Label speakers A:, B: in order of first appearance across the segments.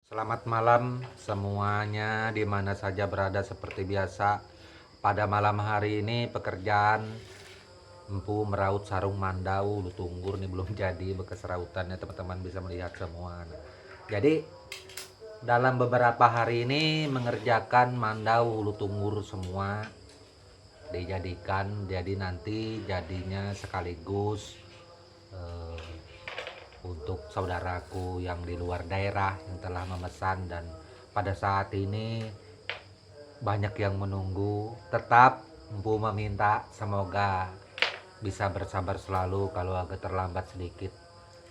A: Selamat malam semuanya di mana saja berada seperti biasa. Pada malam hari ini pekerjaan Empu meraut sarung mandau Lutunggur nih belum jadi bekas rautannya, teman-teman bisa melihat semua. Jadi dalam beberapa hari ini mengerjakan mandau Lutunggur semua dijadikan, jadi nanti jadinya sekaligus eh, untuk saudaraku yang di luar daerah yang telah memesan, dan pada saat ini banyak yang menunggu. Tetap Empu meminta semoga bisa bersabar selalu, kalau agak terlambat sedikit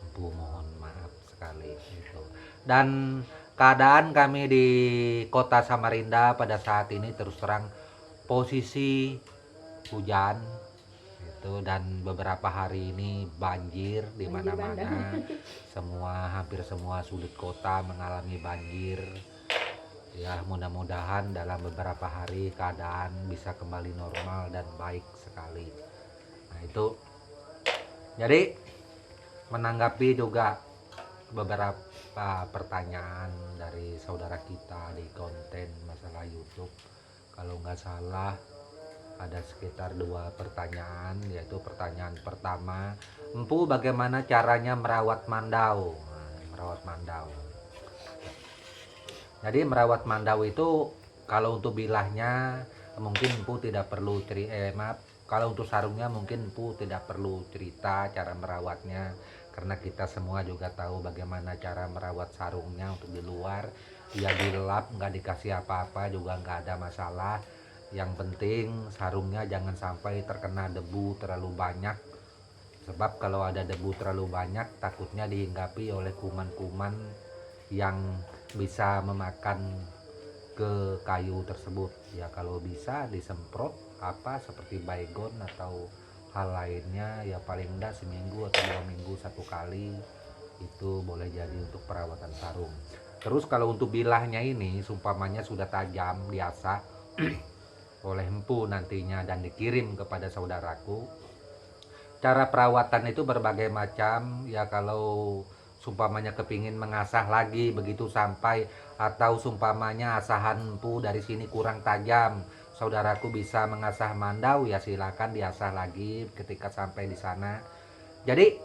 A: Empu mohon maaf sekali gitu. Dan keadaan kami di kota Samarinda pada saat ini terus terang posisi hujan itu, dan beberapa hari ini banjir di mana-mana. Hampir semua sudut kota mengalami banjir. Ya, mudah-mudahan dalam beberapa hari keadaan bisa kembali normal dan baik sekali. Nah, itu jadi menanggapi juga beberapa pertanyaan dari saudara kita di konten masalah YouTube. Kalau nggak salah ada sekitar 2 pertanyaan, yaitu pertanyaan pertama, Empu bagaimana caranya merawat mandau? Nah, merawat mandau. Jadi merawat mandau itu kalau untuk bilahnya mungkin Empu tidak perlu kalau untuk sarungnya mungkin Empu tidak perlu cerita cara merawatnya, karena kita semua juga tahu bagaimana cara merawat sarungnya. Untuk di luar dia dilap, nggak dikasih apa-apa juga nggak ada masalah. Yang penting sarungnya jangan sampai terkena debu terlalu banyak, sebab kalau ada debu terlalu banyak takutnya dihinggapi oleh kuman-kuman yang bisa memakan ke kayu tersebut. Ya kalau bisa disemprot seperti baygon atau hal lainnya, ya paling enggak seminggu atau 2 minggu 1 kali, itu boleh jadi untuk perawatan sarung. Terus kalau untuk bilahnya ini sumpamanya sudah tajam biasa oleh Empu nantinya dan dikirim kepada saudaraku, cara perawatan itu berbagai macam. Ya kalau sumpamanya kepingin mengasah lagi begitu sampai, atau sumpamanya asahan Empu dari sini kurang tajam, saudaraku bisa mengasah mandau, ya silakan diasah lagi ketika sampai di sana. Jadi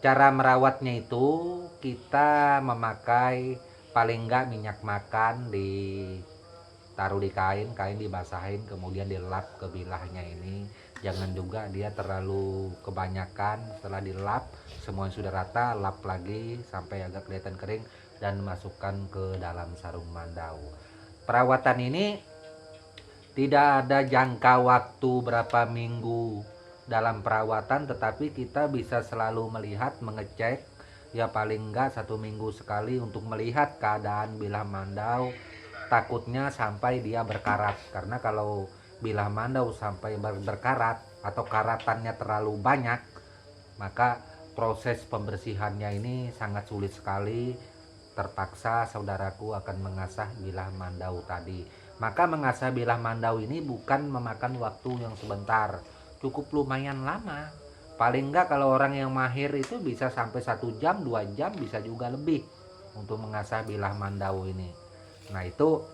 A: cara merawatnya itu kita memakai paling enggak minyak makan ditaruh di kain, dibasahin kemudian dilap ke bilahnya ini. Jangan juga dia terlalu kebanyakan. Setelah dilap semua yang sudah rata, lap lagi sampai agak kelihatan kering dan masukkan ke dalam sarung mandau. Perawatan ini tidak ada jangka waktu berapa minggu dalam perawatan, tetapi kita bisa selalu melihat, mengecek, ya paling enggak 1 minggu sekali untuk melihat keadaan bilah mandau. Takutnya sampai dia berkarat, karena kalau bilah mandau sampai berkarat atau karatannya terlalu banyak, maka proses pembersihannya ini sangat sulit sekali. Terpaksa saudaraku akan mengasah bilah mandau tadi. Maka mengasah bilah mandau ini bukan memakan waktu yang sebentar, cukup lumayan lama. Paling enggak kalau orang yang mahir itu bisa sampai 1 jam 2 jam, bisa juga lebih untuk mengasah bilah mandau ini. Nah itu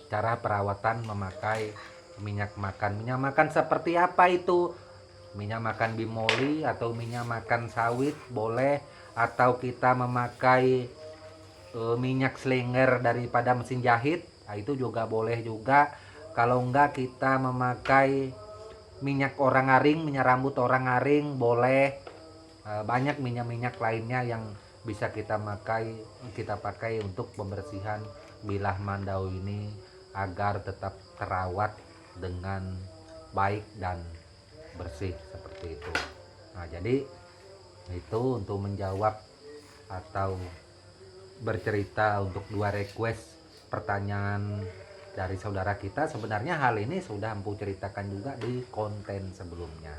A: cara perawatan memakai minyak makan. Minyak makan seperti apa itu? Minyak makan bimoli atau minyak makan sawit boleh, atau kita memakai minyak slinger daripada mesin jahit, nah, itu juga boleh juga. Kalau enggak kita memakai minyak orang aring, minyak rambut orang aring boleh. Banyak minyak-minyak lainnya yang bisa kita pakai untuk pembersihan bilah mandau ini agar tetap terawat dengan baik dan bersih seperti itu. Nah jadi itu untuk menjawab atau bercerita untuk 2 request pertanyaan dari saudara kita. Sebenarnya hal ini sudah Empu ceritakan juga di konten sebelumnya.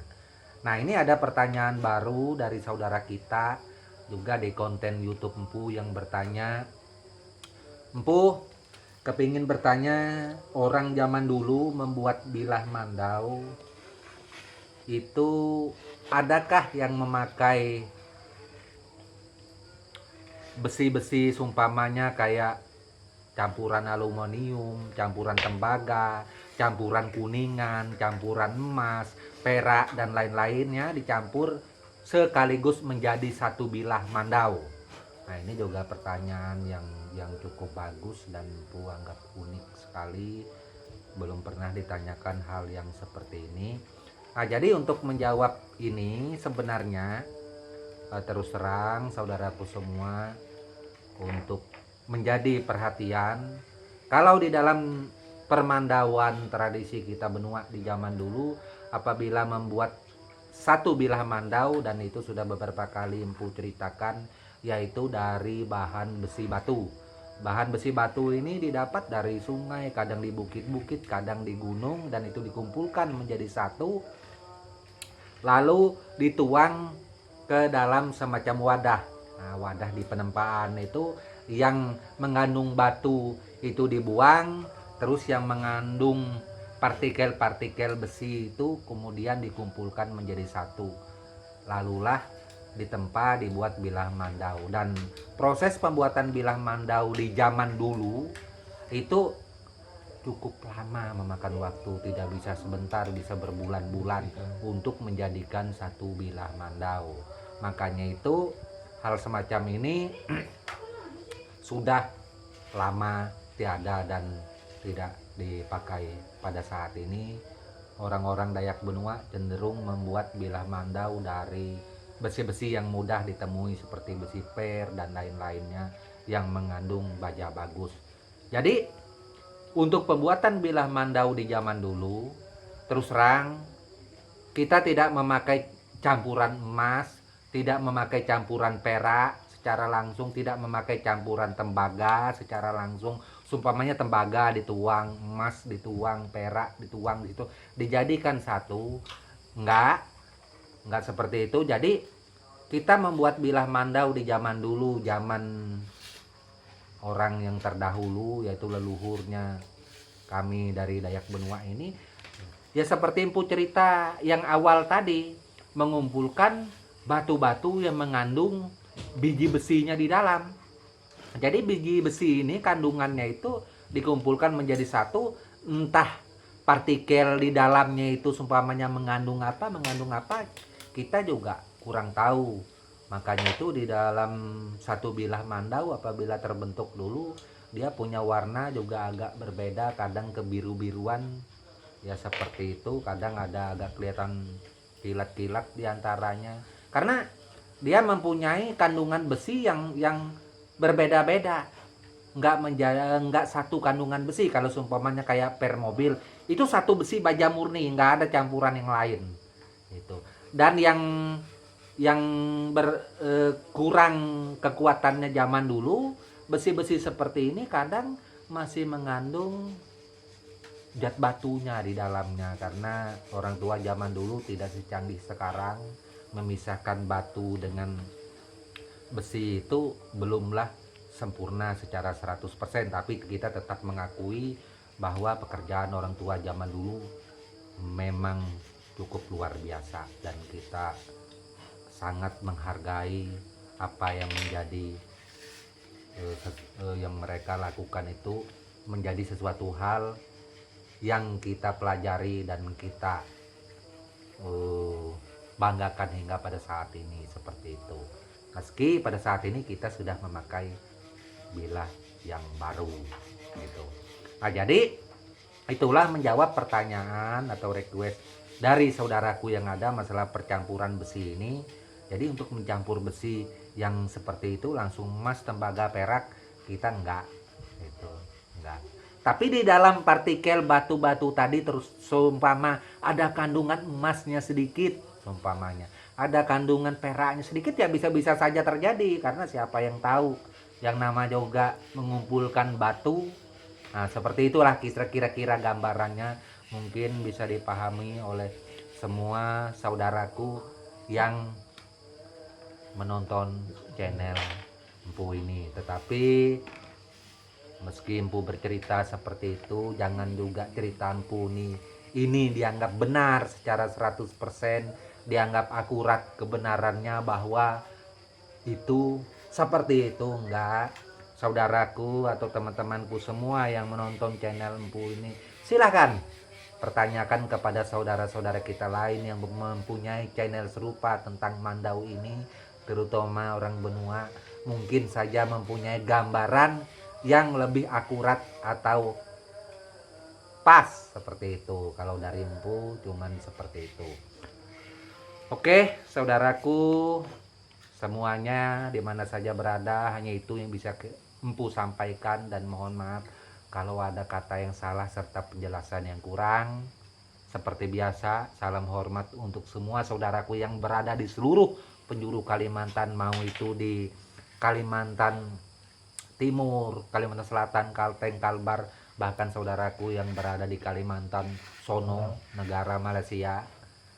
A: Nah ini ada pertanyaan baru dari saudara kita juga di konten YouTube Empu yang bertanya, Empu kepingin bertanya, orang zaman dulu membuat bilah mandau itu adakah yang memakai besi-besi sumpamanya kayak campuran aluminium, campuran tembaga, campuran kuningan, campuran emas, perak dan lain-lainnya dicampur sekaligus menjadi satu bilah mandau. Nah, ini juga pertanyaan yang cukup bagus dan Empu anggap unik sekali. Belum pernah ditanyakan hal yang seperti ini. Nah, jadi untuk menjawab ini sebenarnya terus terang saudaraku semua, untuk menjadi perhatian, kalau di dalam permandauan tradisi kita benua di zaman dulu, apabila membuat satu bilah mandau, dan itu sudah beberapa kali Empu ceritakan, yaitu dari bahan besi batu. Bahan besi batu ini didapat dari sungai, kadang di bukit-bukit, kadang di gunung, dan itu dikumpulkan menjadi satu, lalu dituang ke dalam semacam wadah. Nah, wadah di penempaan itu yang mengandung batu itu dibuang, terus yang mengandung partikel-partikel besi itu kemudian dikumpulkan menjadi satu. Lalulah ditempa dibuat bilah mandau. Dan proses pembuatan bilah mandau di zaman dulu itu cukup lama, memakan waktu, tidak bisa sebentar, bisa berbulan-bulan untuk menjadikan satu bilah mandau. Makanya itu hal semacam ini sudah lama tiada dan tidak dipakai. Pada saat ini orang-orang Dayak Benua cenderung membuat bilah mandau dari besi-besi yang mudah ditemui seperti besi per dan lain-lainnya yang mengandung baja bagus. Jadi untuk pembuatan bilah mandau di zaman dulu, terus terang kita tidak memakai campuran emas, tidak memakai campuran perak secara langsung, tidak memakai campuran tembaga secara langsung. Sumpamanya tembaga dituang, emas dituang, perak dituang gitu, dijadikan satu. Enggak seperti itu. Jadi kita membuat bilah mandau di zaman dulu, zaman orang yang terdahulu, yaitu leluhurnya kami dari Dayak Benua ini, ya seperti Empu cerita yang awal tadi, mengumpulkan batu-batu yang mengandung biji besinya di dalam. Jadi biji besi ini kandungannya itu dikumpulkan menjadi satu, entah partikel di dalamnya itu sumpamanya mengandung apa, kita juga kurang tahu. Makanya itu di dalam satu bilah mandau apabila terbentuk dulu, dia punya warna juga agak berbeda, kadang kebiru-biruan ya seperti itu, kadang ada agak kelihatan kilat-kilat diantaranya, karena dia mempunyai kandungan besi yang berbeda-beda, nggak satu kandungan besi. Kalau seumpamanya kayak per mobil itu satu besi baja murni, nggak ada campuran yang lain itu. Dan yang kurang kekuatannya zaman dulu, besi-besi seperti ini kadang masih mengandung zat batunya di dalamnya, karena orang tua zaman dulu tidak secanggih sekarang memisahkan batu dengan besi, itu belumlah sempurna secara 100%, tapi kita tetap mengakui bahwa pekerjaan orang tua zaman dulu memang cukup luar biasa, dan kita sangat menghargai apa yang menjadi yang mereka lakukan, itu menjadi sesuatu hal yang kita pelajari dan kita banggakan hingga pada saat ini seperti itu. Meski pada saat ini kita sudah memakai bilah yang baru gitu. Nah, jadi itulah menjawab pertanyaan atau request dari saudaraku yang ada masalah percampuran besi ini. Jadi untuk mencampur besi yang seperti itu langsung emas, tembaga, perak, kita enggak gitu, enggak. Tapi di dalam partikel batu-batu tadi terus seumpama ada kandungan emasnya sedikit, seumpamanya ada kandungan peraknya sedikit, ya bisa-bisa saja terjadi, karena siapa yang tahu, yang nama juga mengumpulkan batu. Nah, seperti itulah kira-kira gambarannya, mungkin bisa dipahami oleh semua saudaraku yang menonton channel Empu ini. Tetapi meski Empu bercerita seperti itu, jangan juga cerita Empu ini dianggap benar secara 100%, dianggap akurat kebenarannya, bahwa itu seperti itu enggak. Saudaraku atau teman-temanku semua yang menonton channel Empu ini, silahkan pertanyakan kepada saudara-saudara kita lain yang mempunyai channel serupa tentang Mandau ini, terutama orang benua, mungkin saja mempunyai gambaran yang lebih akurat atau pas seperti itu. Kalau dari Empu cuman seperti itu. Oke, saudaraku semuanya dimana saja berada, hanya itu yang bisa Empu sampaikan, dan mohon maaf kalau ada kata yang salah serta penjelasan yang kurang. Seperti biasa, salam hormat untuk semua saudaraku yang berada di seluruh penjuru Kalimantan, mau itu di Kalimantan Timur, Kalimantan Selatan, Kalteng, Kalbar, bahkan saudaraku yang berada di Kalimantan Sono, negara Malaysia,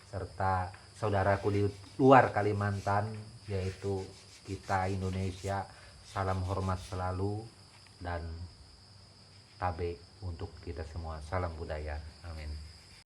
A: serta saudaraku di luar Kalimantan, yaitu kita Indonesia. Salam hormat selalu dan tabe untuk kita semua. Salam budaya. Amin.